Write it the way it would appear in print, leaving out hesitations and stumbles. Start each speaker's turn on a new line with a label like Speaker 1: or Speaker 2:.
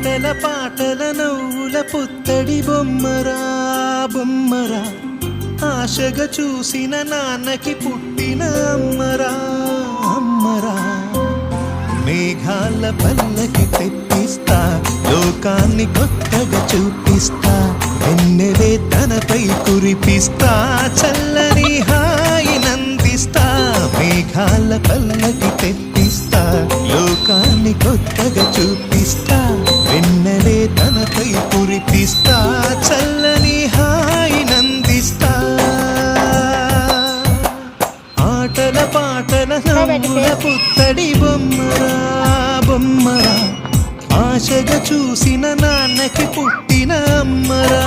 Speaker 1: ఆటల పాటల నవ్వుల పుత్తడి బొమ్మరా బొమ్మరా, ఆశగా చూసిన నాన్నకి పుట్టిన అమ్మరా అమ్మరా. మేఘాల పల్లకి తెప్పిస్తా, లోకాన్ని కొత్తగా చూపిస్తా, వెన్నెలే తనపై కురిపిస్తా, చల్లని హాయి నందిస్తా. మేఘాల పల్లకి తెప్పిస్తా, లోకాన్ని కొత్తగా చూపిస్తా, వెన్నెలే తనపై కురిపిస్తా, చల్లని హాయి నందిస్తా. ఆటల పాటల నవ్వుల పుత్తడి బొమ్మరా బొమ్మరా, ఆశగా చూసిన నాన్నకి పుట్టిన అమ్మరా.